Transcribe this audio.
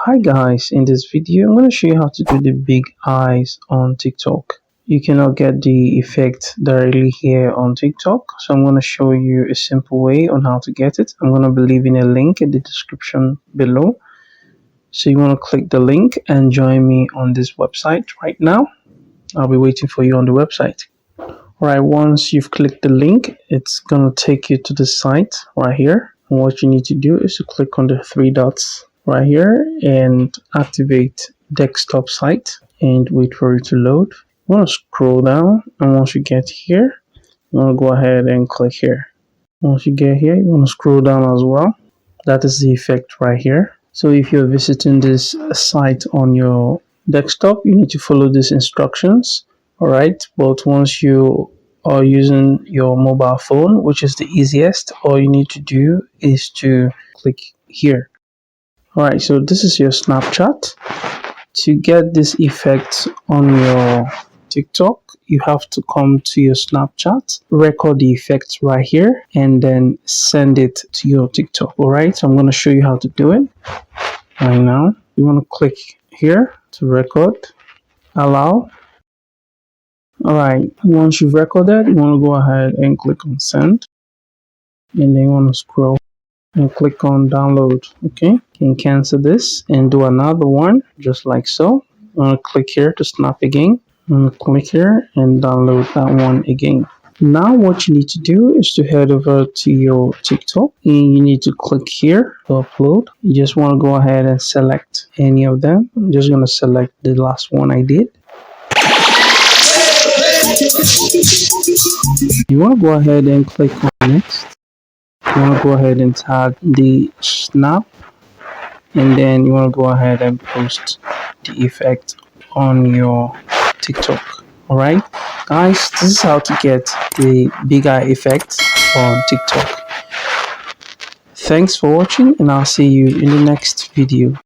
Hi guys, in this video I'm going to show you how to do the big eyes on TikTok. You cannot get the effect directly here on TikTok, so I'm going to show you a simple way on how to get it. I'm going to be leaving a link in the description below, so you want to click the link and join me on this website right now. I'll be waiting for you on the website. Alright, once you've clicked the link, it's going to take you to the site right here. And what you need to do is to click on the three dots right here and activate desktop site and wait for it to load. You want to scroll down, and once you get here, you want to go ahead and click here. Once you get here, you want to scroll down as well. That is the effect right here. So if you're visiting this site on your desktop, you need to follow these instructions. Alright, but once you are using your mobile phone, which is the easiest, all you need to do is to click here. Alright, so this is your Snapchat. To get this effect on your TikTok, you have to come to your Snapchat, record the effect right here, and then send it to your TikTok. Alright, so I'm going to show you how to do it right now. You want to click here to record, allow. Alright, once you've recorded, you want to go ahead and click on send, and then you want to scroll and click on download. Okay, you can cancel this and do another one just like so. You want to click here to snap again. You want to click here and download that one again. Now what you need to do is to head over to your TikTok, and you need to click here to upload. You just want to go ahead and select any of them. I'm just going to select the last one I did. You want to go ahead and click on next. You want to go ahead and tag the snap, and then you want to go ahead and post the effect on your TikTok. Alright guys, this is how to get the big eye effect on TikTok. Thanks for watching, and I'll see you in the next video.